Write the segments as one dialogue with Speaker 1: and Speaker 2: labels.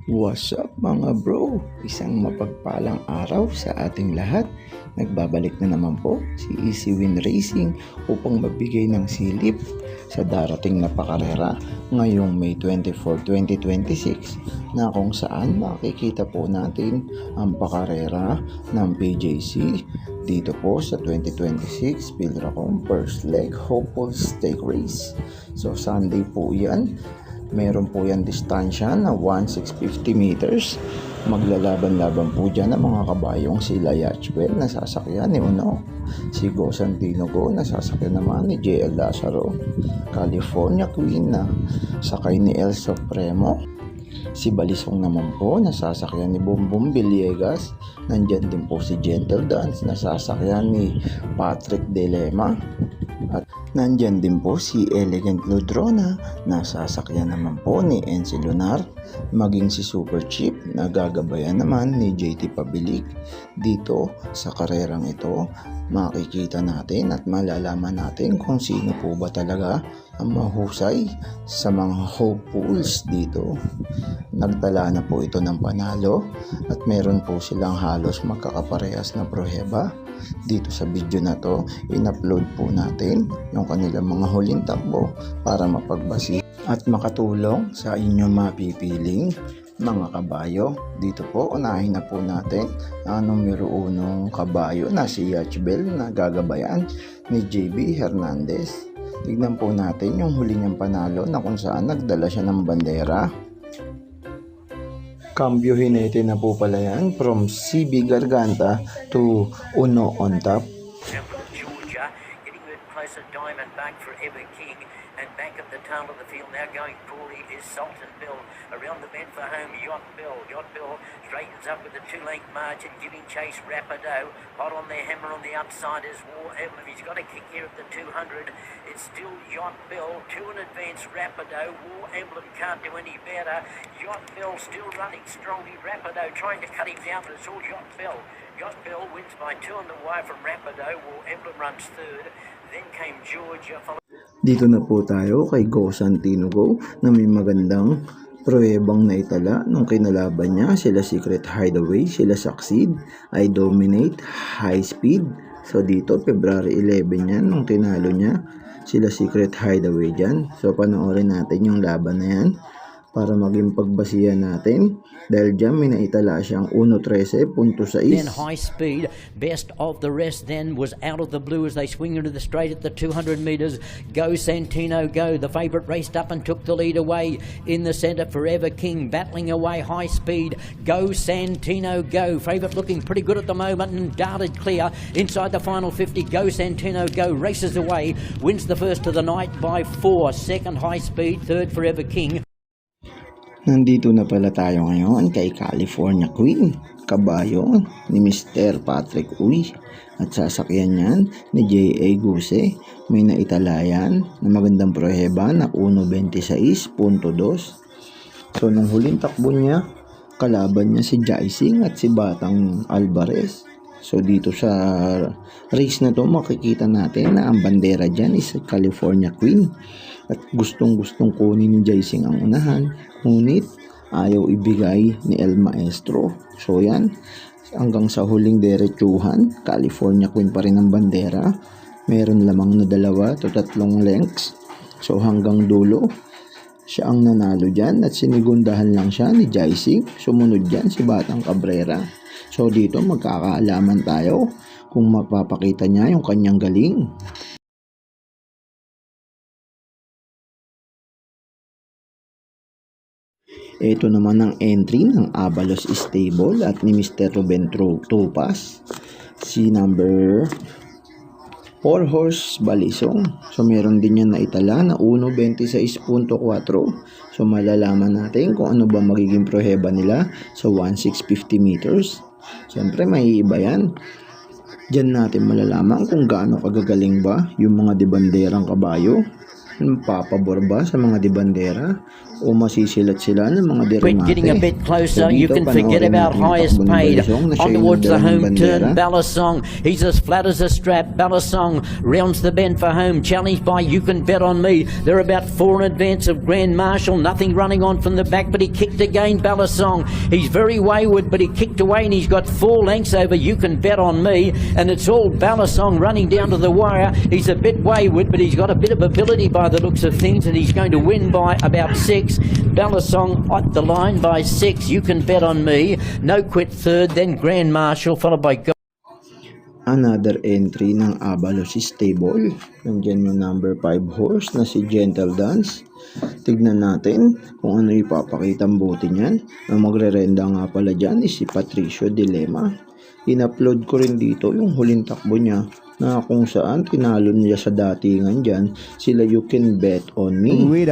Speaker 1: What's up mga bro? Isang mapagpalang araw sa ating lahat. Nagbabalik na naman po si Easy Win Racing upang magbigay ng silip sa darating na pakarera ngayong May 24, 2026 na kung saan makikita po natin ang pakarera ng PJC dito po sa 2026 Pilracom First Leg Hopeful Stake Race. So Sunday po yan. Meron po yan distansya na 1,650 meters. Maglalaban-laban po dyan ang mga kabayong sila Yachbel na sasakyan ni Uno, si Go Santino Go na sasakyan naman ni JL Lazaro, California Queen na sakay ni El Supremo, si Balisong naman po na sasakyan ni Bumbum Villegas. Nandyan din po si Gentle Dance na sasakyan ni Patrick Delema. At nandyan din po si Elegant Ludrona na sasakyan naman po ni NC Lunar, maging si Super Chip na gagabayan naman ni JT Pabilik. Dito sa karerang ito, makikita natin at malalaman natin kung sino po ba talaga ang mahusay sa mga hopefuls dito. Nagtala na po ito ng panalo at meron po silang halos magkakaparehas na proheba. Dito sa video na to, in-upload po natin yung kanilang mga huling takbo para mapagbasi at makatulong sa inyong mapipiling mga kabayo. Dito po, unahin na po natin ang numero 1 kabayo na si Yachbel na gagabayan ni JB Hernandez. Tignan po natin yung huli niyang panalo na kung saan nagdala siya ng bandera. Cambio Hinete na po pala yan from CB Garganta to Uno on top.
Speaker 2: Georgia getting a bit closer, Diamond back for Ever King, and back at the tail of the field now going poorly is Sultan Bill. Around the bend for home, Yacht Bill. Yacht Bill straightens up with a 2-length margin, giving chase Rapido. Hot on their hammer on the outside is War Emblem. He's got a kick here at the 200. It's still Yacht Bill. 2 in advance, Rapido. War Emblem can't do any better. Yacht Bill still running strongly. Rapido trying to cut him down, but it's all Yacht Bill. Yacht Bill wins by 2 on the wire from Rapido. War Emblem runs third. Then came Georgia.
Speaker 1: Dito na po tayo kay Go Santino Go na may magandang pruebang naitala nung kinalaban niya. Sila Secret Hideaway, sila Succeed, I Dominate, High Speed. So dito February 11 yan nung tinalo niya sila Secret Hideaway dyan. So panoorin natin yung laban na yan para maging pagbasihan natin. Dahil dyan may naitala siyang 1.13.6.
Speaker 2: Then High Speed, best of the rest, then was out of the blue as they swing into the straight at the 200 metres. Go Santino Go, the favourite raced up and took the lead away. In the centre, Forever King battling away. High Speed, Go Santino Go, favourite looking pretty good at the moment and darted clear inside the final 50. Go Santino Go races away, wins the first of the night by 4. Second High Speed, third Forever King.
Speaker 1: Nandito na pala tayo ngayon kay California Queen, kabayo ni Mr. Patrick Uy, at sasakyan niyan ni J.A. Guse. May naitalayan na magandang proheba na 1.26.2. So nung huling takbo niya, kalaban niya si Jaising at si Batang Alvarez. So dito sa race na to, makikita natin na ang bandera dyan is California Queen. At gustong-gustong kunin ni Jaising ang unahan, ngunit ayaw ibigay ni El Maestro. So yan, hanggang sa huling derechuhan, California Queen pa rin ang bandera. Meron lamang na 2 to 3 lengths. So hanggang dulo, siya ang nanalo dyan at sinigundahan lang siya ni Jaising. Sumunod dyan si Batang Cabrera. So dito magkakaalaman tayo kung mapapakita niya yung kanyang galing. Ito naman ang entry ng Abalos Stable at ni Mr. Ruben Tupas, si number 4 horse Balisong. So meron din yan na itala na 1.26.4. So malalaman natin kung ano ba magiging proheba nila sa 1,650 meters. Siyempre may iba yan. Diyan natin malalaman kung gaano kagagaling ba yung mga debanderang kabayo. Papabor ba sa mga dibandera o masisilat sila ng mga
Speaker 2: We're
Speaker 1: derumate.
Speaker 2: getting a bit closer.
Speaker 1: So
Speaker 2: You
Speaker 1: dito,
Speaker 2: can forget
Speaker 1: panoorin
Speaker 2: about
Speaker 1: natin yung
Speaker 2: highest
Speaker 1: takbo ni
Speaker 2: paid.
Speaker 1: Balisong na siya
Speaker 2: On
Speaker 1: yung
Speaker 2: towards the
Speaker 1: nagdala ng
Speaker 2: home turn,
Speaker 1: bandera.
Speaker 2: Balisong. He's as flat as a strap. Balisong rounds the bend for home. Challenged by You Can Bet On Me. They're about 4 in advance of Grand Marshal. Nothing running on from the back, but he kicked again, Balisong. He's very wayward, but he kicked away and he's got 4 lengths over You Can Bet On Me. And it's all Balisong running down to the wire. He's a bit wayward, but he's got a bit of ability by the looks of things, and he's going to win by about 6. Balisong at the line by 6. You Can Bet On Me. No Quit third, then Grand Marshal, followed by
Speaker 1: Another entry ng Abalos Stable. Nandiyan yung number 5 horse na si Gentle Dance. Tignan natin kung ano ipapakita ang buti niyan. Ang magre-renda nga pala dyan is si Patricio Dilema. In-upload ko rin dito yung huling takbo niya na kung saan tinalo niya sa datingan dyan sila You Can Bet On Me.
Speaker 3: With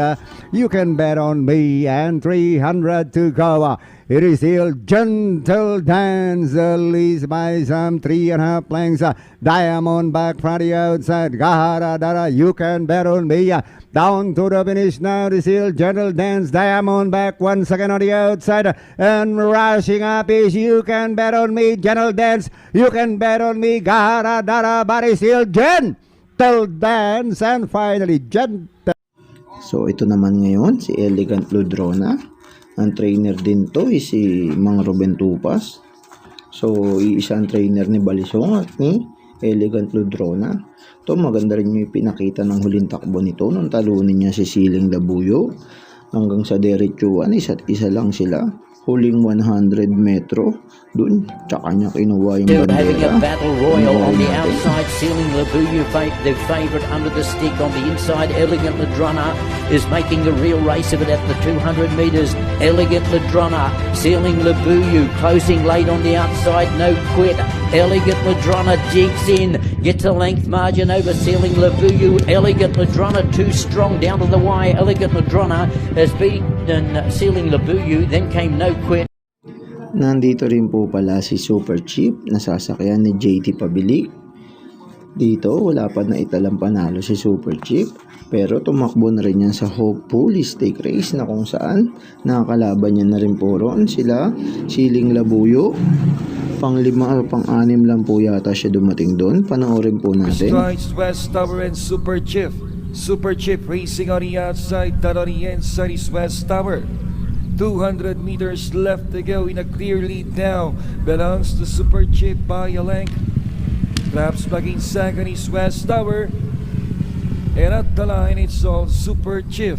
Speaker 3: You Can Bet On Me and 300 to go. It is still Gentle Dance, leads by some 3.5 lengths. Diamond back from the outside. Gahara Dara, You Can Bet On Me. Down to the finish now. It is still Gentle Dance. Diamond back 1 second on the outside. And rushing up is You Can Bet On Me. Gentle Dance, You Can Bet On Me. Gahara Dara, but it's still Gentle Dance. And finally, Gentle.
Speaker 1: So ito naman ngayon si Elegant Ludrona. Ang trainer din to is si Mang Ruben Tupas. So iisa ang trainer ni Balisong at ni Elegant Ludrona. To maganda rin yung pinakita ng huling takbo nito nung talunin niya si Siling Labuyo. Hanggang sa diretsuan isa't isa lang sila. Huling 100 metro dun, tsaka niya kinuha yung
Speaker 2: having a
Speaker 1: bandera.
Speaker 2: battle royal on the outside, Sealing Labuyu, the favourite under the stick. On the inside, Elegant Ladrona is making a real race of it at the 200 metres. Elegant Ladrona, Sealing Labuyu, closing late on the outside, No Quit. Elegant Ladrona jigs in, gets a length margin over Sealing Labuyu. Elegant Ladrona too strong down to the wire. Elegant Ladrona has beaten Sealing Labuyu, then came No Quit.
Speaker 1: Nandito rin po pala si Super Cheap na sasakyan ni JT Pabilik. Dito wala pa na italang panalo si Super Cheap, pero tumakbo na rin yan sa Hopefully Stake Race na kung saan nakakalaban niya na rin po roon sila Siling Labuyo. Pang-5 o pang-6 lang po yata siya dumating doon. Panoorin po natin.
Speaker 4: Strides West Tower and Super Chief. Super Chief racing on the outside, that on the inside is West Tower. 200 meters left to go in a clear lead now. Belongs to Super Chief by a length. Perhaps back in second is West Tower. And at the line it's all Super Chief.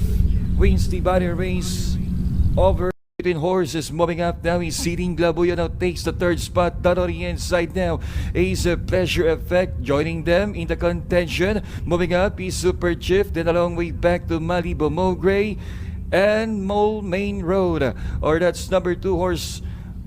Speaker 4: Wins the body race over 18 horses. Moving up now is Sealing Labuyo, now takes the third spot. That on the inside now is a Pleasure Effect joining them in the contention. Moving up is Super Chief, then a long way back to Malibu Mogray and Mole Main Road, or that's number 2 horse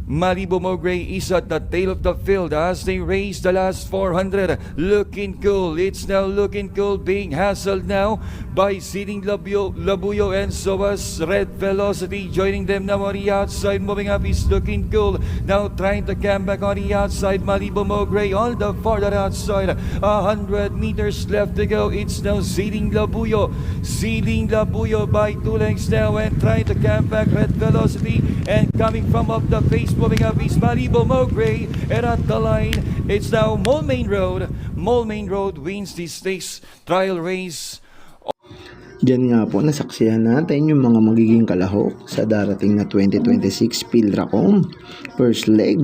Speaker 4: Malibu Mogray is at the tail of the field as they race the last 400. Looking cool. It's now looking cool, being hassled now by Sealing Labuyo and Soas Red Velocity joining them now on the outside. Moving up is looking cool. Now trying to come back on the outside. Malibu Mogray on the farther outside. 100 meters left to go. It's now Sealing Labuyo. Sealing Labuyo by 2 lengths now and trying to come back. Red Velocity and coming from up the face. Moving up is Malibu Mogray, and at the line it's now Mole Main Road. Mole Main Road wins this stakes trial race.
Speaker 1: Diyan nga po nasaksihan natin yung mga magiging kalahok sa darating na 2026 Pilracom first leg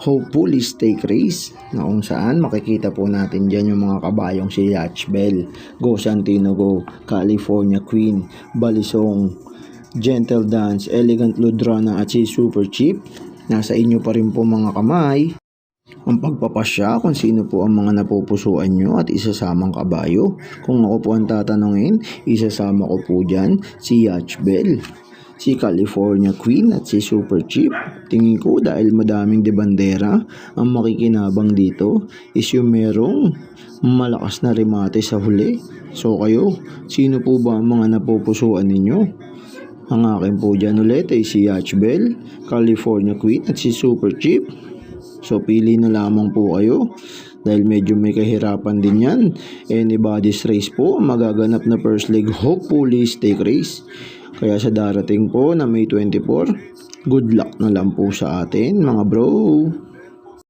Speaker 1: Hopefully Stake Race, na kung saan makikita po natin dyan yung mga kabayong si Yacht Bell, Go Santino Go, California Queen, Balisong, Gentle Dance, Elegant Ludrona at si Super Cheap. Nasa inyo pa rin po mga kamay ang pagpapasya kung sino po ang mga napupusuan nyo at isasamang kabayo. Kung ako po ang tatanungin, isasama ko po dyan si Yacht Bell, si California Queen at si Super Cheap. Tingin ko dahil madaming de bandera, ang makikinabang dito is yung merong malakas na remate sa huli. So kayo, sino po ba ang mga napupusuan ninyo? Ang akin po dyan ulit ay si Yacht Bell, California Queen at si Super Cheap. So pili na lamang po kayo dahil medyo may kahirapan din yan. Anybody's race po, magaganap na first leg Hopefully Stake Race. Kaya sa darating po na May 24, good luck na lang po sa atin mga bro.